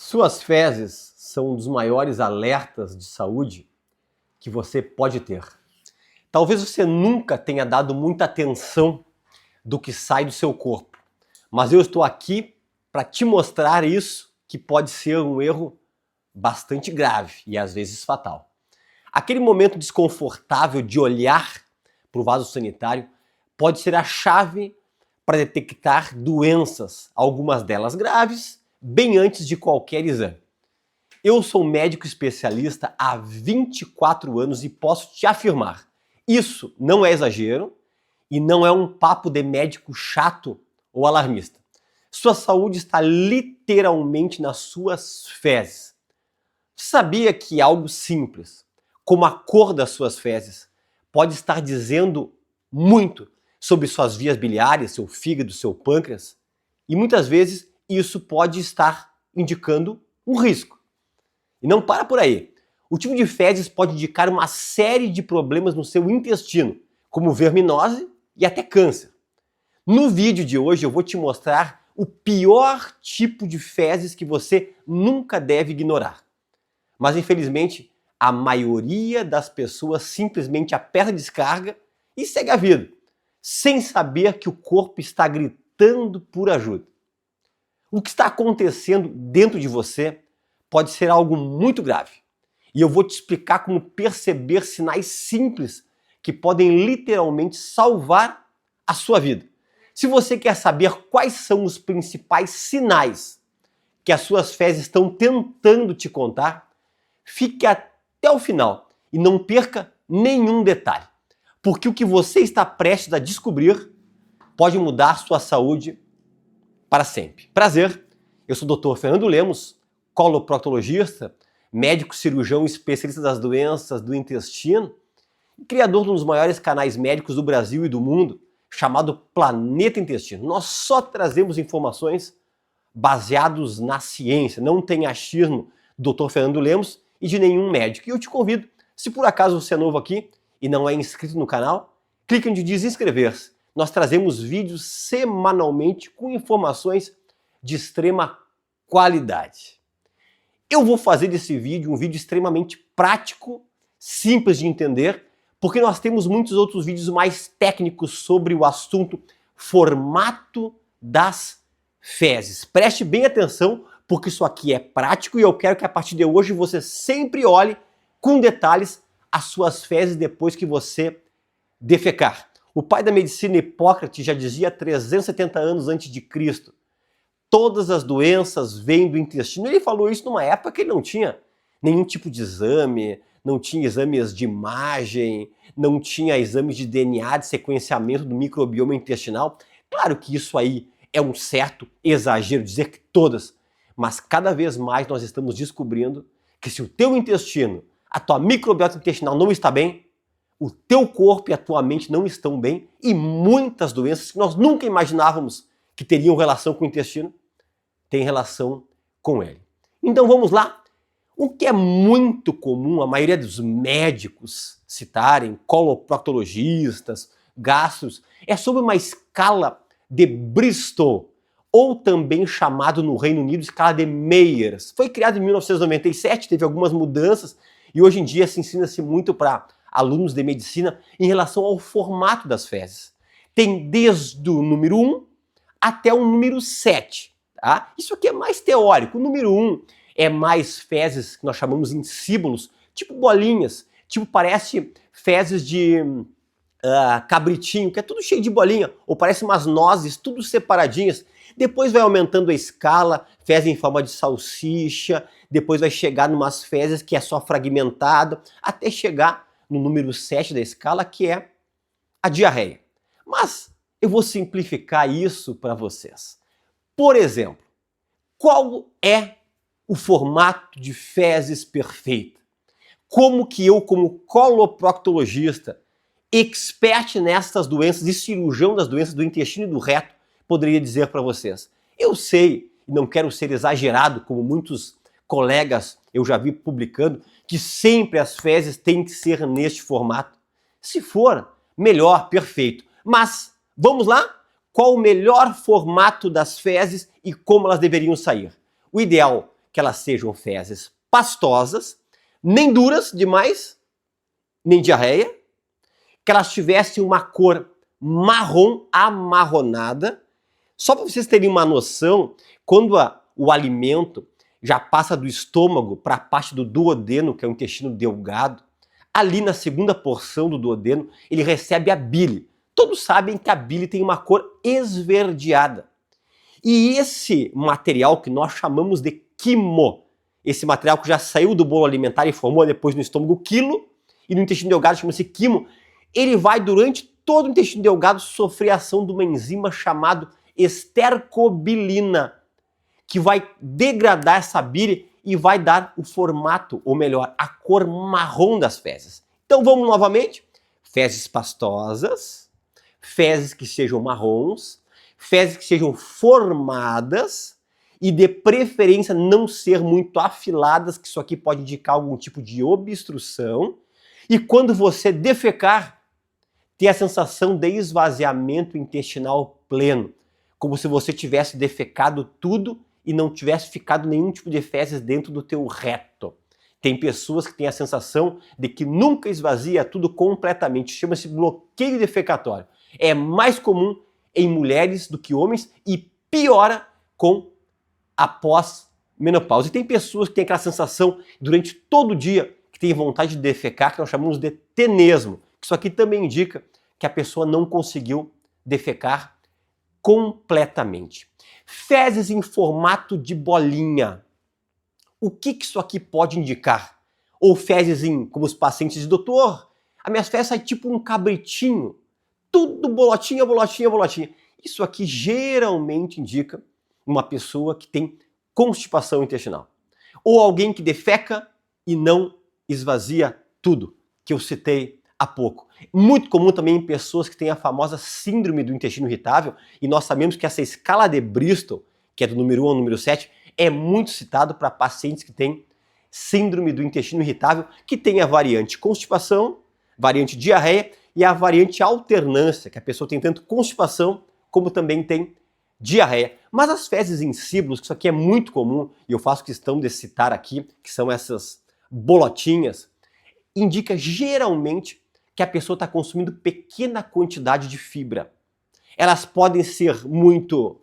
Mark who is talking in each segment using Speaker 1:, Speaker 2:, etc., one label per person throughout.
Speaker 1: Suas fezes são um dos maiores alertas de saúde que você pode ter. Talvez você nunca tenha dado muita atenção do que sai do seu corpo, mas eu estou aqui para te mostrar isso, que pode ser um erro bastante grave e às vezes fatal. Aquele momento desconfortável de olhar para o vaso sanitário pode ser a chave para detectar doenças, algumas delas graves, bem antes de qualquer exame. Eu sou médico especialista há 24 anos e posso te afirmar, isso não é exagero e não é um papo de médico chato ou alarmista. Sua saúde está literalmente nas suas fezes. Você sabia que algo simples, como a cor das suas fezes, pode estar dizendo muito sobre suas vias biliares, seu fígado, seu pâncreas? E muitas vezes isso pode estar indicando um risco. E não para por aí. O tipo de fezes pode indicar uma série de problemas no seu intestino, como verminose e até câncer. No vídeo de hoje eu vou te mostrar o pior tipo de fezes que você nunca deve ignorar. Mas infelizmente, a maioria das pessoas simplesmente aperta a descarga e segue a vida, sem saber que o corpo está gritando por ajuda. O que está acontecendo dentro de você pode ser algo muito grave. E eu vou te explicar como perceber sinais simples que podem literalmente salvar a sua vida. Se você quer saber quais são os principais sinais que as suas fezes estão tentando te contar, fique até o final e não perca nenhum detalhe. Porque o que você está prestes a descobrir pode mudar sua saúde para sempre. Prazer, eu sou o Dr. Fernando Lemos, coloproctologista, médico cirurgião especialista das doenças do intestino e criador de um dos maiores canais médicos do Brasil e do mundo, chamado Planeta Intestino. Nós só trazemos informações baseadas na ciência, não tem achismo do Dr. Fernando Lemos e de nenhum médico. E eu te convido, se por acaso você é novo aqui e não é inscrito no canal, clique onde diz inscrever-se. Nós trazemos vídeos semanalmente com informações de extrema qualidade. Eu vou fazer desse vídeo um vídeo extremamente prático, simples de entender, porque nós temos muitos outros vídeos mais técnicos sobre o assunto formato das fezes. Preste bem atenção, porque isso aqui é prático e eu quero que a partir de hoje você sempre olhe com detalhes as suas fezes depois que você defecar. O pai da medicina, Hipócrates, já dizia 370 anos antes de Cristo: todas as doenças vêm do intestino. Ele falou isso numa época que ele não tinha nenhum tipo de exame, não tinha exames de imagem, não tinha exames de DNA, de sequenciamento do microbioma intestinal. Claro que isso aí é um certo exagero dizer que todas, mas cada vez mais nós estamos descobrindo que se o teu intestino, a tua microbiota intestinal não está bem, o teu corpo e a tua mente não estão bem e muitas doenças que nós nunca imaginávamos que teriam relação com o intestino, têm relação com ele. Então vamos lá. O que é muito comum, a maioria dos médicos citarem, coloproctologistas, gastros, é sobre uma escala de Bristol, ou também chamado no Reino Unido escala de Meyers. Foi criado em 1997, teve algumas mudanças e hoje em dia se ensina-se muito para alunos de medicina em relação ao formato das fezes. Tem desde o número 1 até o número 7. Tá? Isso aqui é mais teórico. O número 1 é mais fezes que nós chamamos em símbolos, tipo bolinhas, tipo parece fezes de cabritinho, que é tudo cheio de bolinha, ou parece umas nozes, tudo separadinhas. Depois vai aumentando a escala, fezes em forma de salsicha, depois vai chegar numas fezes que é só fragmentado, até chegar no número 7 da escala, que é a diarreia. Mas eu vou simplificar isso para vocês. Por exemplo, qual é o formato de fezes perfeita? Como que eu, como coloproctologista, expert nessas doenças e cirurgião das doenças do intestino e do reto, poderia dizer para vocês? Eu sei, e não quero ser exagerado, como muitos colegas eu já vi publicando, que sempre as fezes têm que ser neste formato. Se for, melhor, perfeito. Mas, vamos lá? Qual o melhor formato das fezes e como elas deveriam sair? O ideal que elas sejam fezes pastosas, nem duras demais, nem diarreia, que elas tivessem uma cor marrom amarronada. Só para vocês terem uma noção, quando o alimento já passa do estômago para a parte do duodeno, que é o intestino delgado, ali na segunda porção do duodeno, ele recebe a bile. Todos sabem que a bile tem uma cor esverdeada. E esse material que nós chamamos de quimo, esse material que já saiu do bolo alimentar e formou depois no estômago quilo, e no intestino delgado chama-se quimo, ele vai durante todo o intestino delgado sofrer a ação de uma enzima chamada estercobilina, que vai degradar essa bile e vai dar o formato, ou melhor, a cor marrom das fezes. Então vamos novamente, fezes pastosas, fezes que sejam marrons, fezes que sejam formadas e de preferência não ser muito afiladas, que isso aqui pode indicar algum tipo de obstrução. E quando você defecar, ter a sensação de esvaziamento intestinal pleno, como se você tivesse defecado tudo e não tivesse ficado nenhum tipo de fezes dentro do teu reto. Tem pessoas que têm a sensação de que nunca esvazia tudo completamente, chama-se bloqueio defecatório. É mais comum em mulheres do que homens e piora com após menopausa. E tem pessoas que têm aquela sensação durante todo o dia que tem vontade de defecar, que nós chamamos de tenesmo. Isso aqui também indica que a pessoa não conseguiu defecar completamente. Fezes em formato de bolinha. O que isso aqui pode indicar? Ou fezes como os pacientes dizem, doutor, as minhas fezes saem tipo um cabritinho. Tudo bolotinha, bolotinha, bolotinha. Isso aqui geralmente indica uma pessoa que tem constipação intestinal. Ou alguém que defeca e não esvazia tudo, que eu citei há pouco. Muito comum também em pessoas que têm a famosa síndrome do intestino irritável, e nós sabemos que essa escala de Bristol, que é do número 1 ao número 7, é muito citado para pacientes que têm síndrome do intestino irritável, que tem a variante constipação, variante diarreia e a variante alternância, que a pessoa tem tanto constipação como também tem diarreia. Mas as fezes insípidas, que isso aqui é muito comum, e eu faço questão de citar aqui, que são essas bolotinhas, indica geralmente que a pessoa está consumindo pequena quantidade de fibra. Elas podem ser muito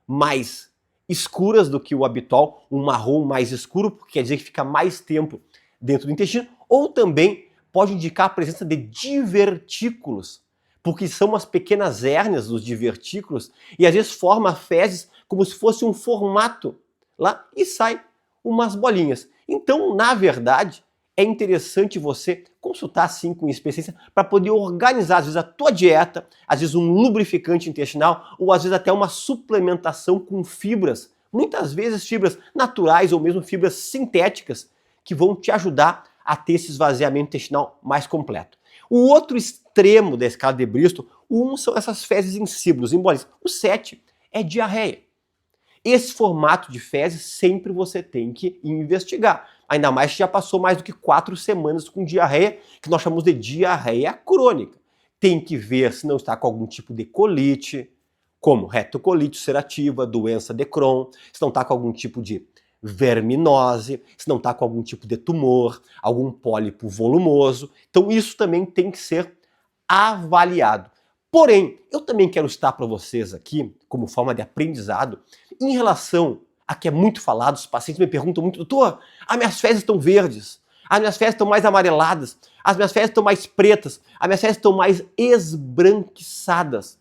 Speaker 1: mais escuras do que o habitual, um marrom mais escuro, porque quer dizer que fica mais tempo dentro do intestino, ou também pode indicar a presença de divertículos, porque são as pequenas hérnias dos divertículos e às vezes forma fezes como se fosse um formato lá e sai umas bolinhas. Então, na verdade, é interessante você consultar sim com um especialista para poder organizar, às vezes, a tua dieta, às vezes um lubrificante intestinal ou às vezes até uma suplementação com fibras, muitas vezes fibras naturais ou mesmo fibras sintéticas que vão te ajudar a ter esse esvaziamento intestinal mais completo. O outro extremo da escala de Bristol, o 1 são essas fezes insípidas, embólicas. O 7 é diarreia. Esse formato de fezes sempre você tem que investigar. Ainda mais que já passou mais do que 4 semanas com diarreia, que nós chamamos de diarreia crônica. Tem que ver se não está com algum tipo de colite, como retocolite ulcerativa, doença de Crohn, se não está com algum tipo de verminose, se não está com algum tipo de tumor, algum pólipo volumoso. Então isso também tem que ser avaliado. Porém, eu também quero estar para vocês aqui, como forma de aprendizado, em relação a que é muito falado, os pacientes me perguntam muito, doutor, as minhas fezes estão verdes, as minhas fezes estão mais amareladas, as minhas fezes estão mais pretas, as minhas fezes estão mais esbranquiçadas.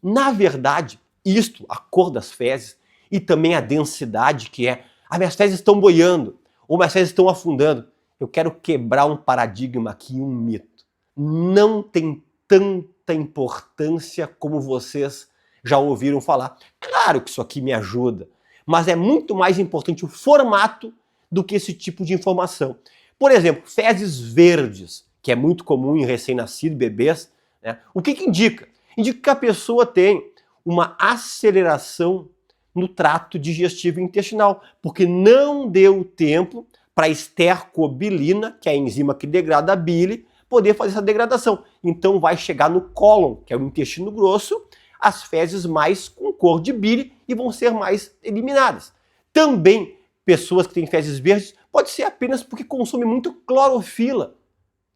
Speaker 1: Na verdade, isto, a cor das fezes e também a densidade, que é as minhas fezes estão boiando, ou minhas fezes estão afundando. Eu quero quebrar um paradigma aqui, um mito. Não tem tanta importância como vocês já ouviram falar. Claro que isso aqui me ajuda, mas é muito mais importante o formato do que esse tipo de informação. Por exemplo, fezes verdes, que é muito comum em recém-nascido, bebês, né? O que indica? Indica que a pessoa tem uma aceleração no trato digestivo intestinal, porque não deu tempo para a estercobilina, que é a enzima que degrada a bile, poder fazer essa degradação. Então vai chegar no cólon, que é o intestino grosso, as fezes mais com cor de bile e vão ser mais eliminadas. Também pessoas que têm fezes verdes, pode ser apenas porque consomem muito clorofila,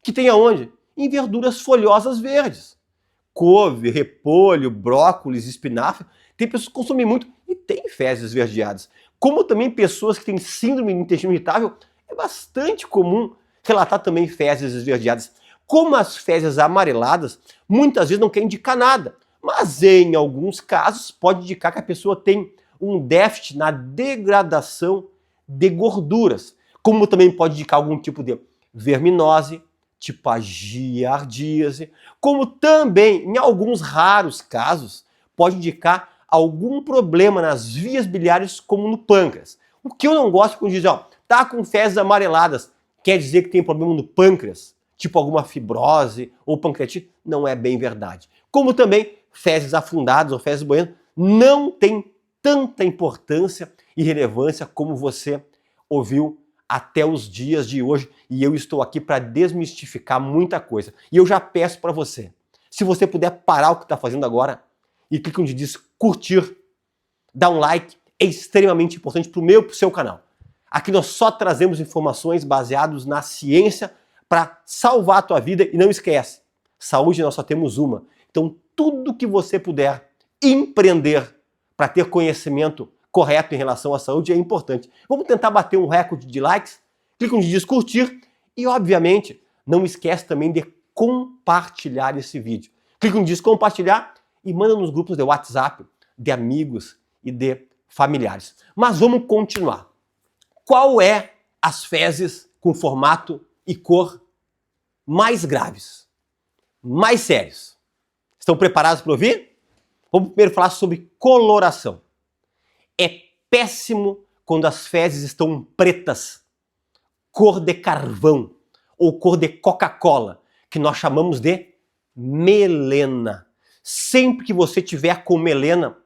Speaker 1: que tem aonde? Em verduras folhosas verdes. Couve, repolho, brócolis, espinafre, tem pessoas que consomem muito e têm fezes esverdeadas. Como também pessoas que têm síndrome do intestino irritável, é bastante comum relatar também fezes esverdeadas. Como as fezes amareladas, muitas vezes não quer indicar nada, mas em alguns casos pode indicar que a pessoa tem um déficit na degradação de gorduras, como também pode indicar algum tipo de verminose, tipo a giardíase, como também, em alguns raros casos, pode indicar algum problema nas vias biliares, como no pâncreas. O que eu não gosto quando diz, ó, tá com fezes amareladas, quer dizer que tem problema no pâncreas, tipo alguma fibrose ou pancreatite, não é bem verdade. Como também fezes afundadas ou fezes boiando não tem tanta importância e relevância como você ouviu até os dias de hoje, e eu estou aqui para desmistificar muita coisa. E eu já peço para você, se você puder parar o que está fazendo agora e clica onde diz curtir, dá um like, é extremamente importante para o meu e para o seu canal. Aqui nós só trazemos informações baseadas na ciência para salvar a tua vida e não esquece, saúde nós só temos uma. Então tudo que você puder empreender para ter conhecimento correto em relação à saúde é importante. Vamos tentar bater um recorde de likes? Clica onde diz curtir e, obviamente, não esquece também de compartilhar esse vídeo. Clica onde diz compartilhar e manda nos grupos de WhatsApp, de amigos e de familiares. Mas vamos continuar. Qual é as fezes com formato e cor mais graves, mais sérios? Estão preparados para ouvir? Vamos primeiro falar sobre coloração. É péssimo quando as fezes estão pretas, cor de carvão ou cor de Coca-Cola, que nós chamamos de melena. Sempre que você tiver com melena,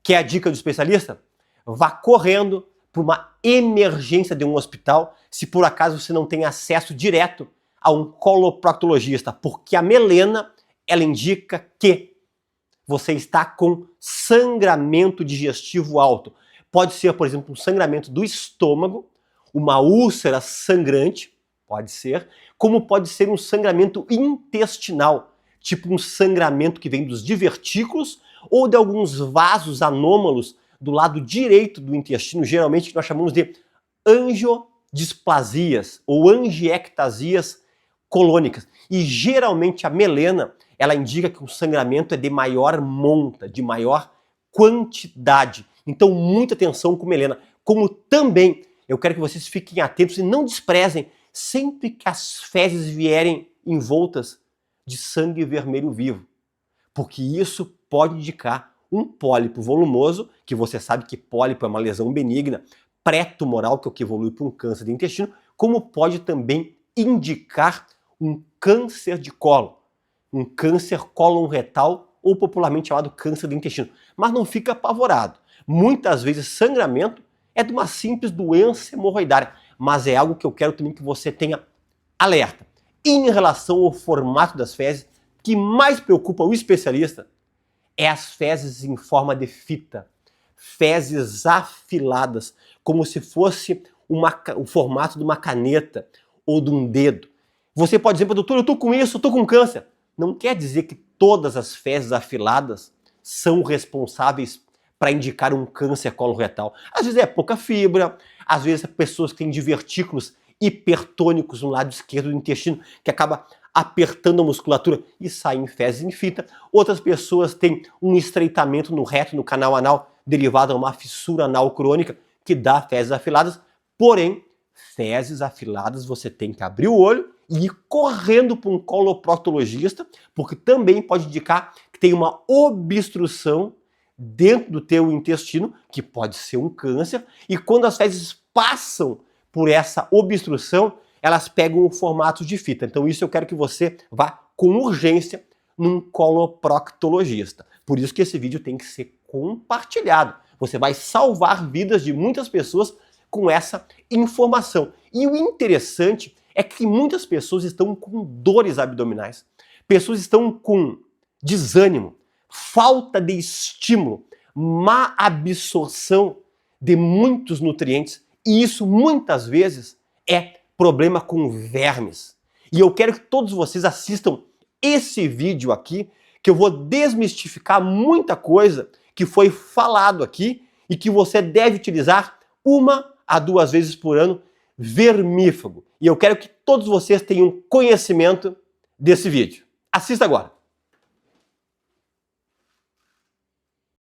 Speaker 1: que é a dica do especialista, vá correndo para uma emergência de um hospital, se por acaso você não tem acesso direto a um coloproctologista, porque a melena, ela indica que você está com sangramento digestivo alto. Pode ser, por exemplo, um sangramento do estômago, uma úlcera sangrante, pode ser, como pode ser um sangramento intestinal, tipo um sangramento que vem dos divertículos ou de alguns vasos anômalos do lado direito do intestino, geralmente que nós chamamos de angiodisplasias ou angiectasias colônicas. E geralmente a melena, ela indica que o sangramento é de maior monta, de maior quantidade. Então, muita atenção com melena. Como também, eu quero que vocês fiquem atentos e não desprezem sempre que as fezes vierem envoltas de sangue vermelho vivo. Porque isso pode indicar um pólipo volumoso, que você sabe que pólipo é uma lesão benigna, pré-tumoral, que é o que evolui para um câncer de intestino, como pode também indicar um câncer de cólon, um câncer cólon-retal ou popularmente chamado câncer do intestino. Mas não fica apavorado. Muitas vezes sangramento é de uma simples doença hemorroidária, mas é algo que eu quero também que você tenha alerta. E em relação ao formato das fezes, o que mais preocupa o especialista é as fezes em forma de fita, fezes afiladas, como se fosse o formato de uma caneta ou de um dedo. Você pode dizer, doutor, eu estou com isso, eu estou com câncer. Não quer dizer que todas as fezes afiladas são responsáveis para indicar um câncer coloretal. Às vezes é pouca fibra, às vezes é pessoas que têm divertículos hipertônicos no lado esquerdo do intestino, que acaba apertando a musculatura e saem fezes em fita. Outras pessoas têm um estreitamento no reto, no canal anal, derivado a uma fissura anal crônica, que dá fezes afiladas. Porém, fezes afiladas você tem que abrir o olho e ir correndo para um coloproctologista, porque também pode indicar que tem uma obstrução dentro do teu intestino, que pode ser um câncer, e quando as fezes passam por essa obstrução, elas pegam o formato de fita. Então isso eu quero que você vá com urgência num coloproctologista. Por isso que esse vídeo tem que ser compartilhado. Você vai salvar vidas de muitas pessoas com essa informação. E o interessante é que muitas pessoas estão com dores abdominais, pessoas estão com desânimo, falta de estímulo, má absorção de muitos nutrientes E isso muitas vezes é problema com vermes. E eu quero que todos vocês assistam esse vídeo aqui, que eu vou desmistificar muita coisa que foi falado aqui e que você deve utilizar 1 a 2 vezes por ano, vermífugo. E eu quero que todos vocês tenham conhecimento desse vídeo. Assista agora.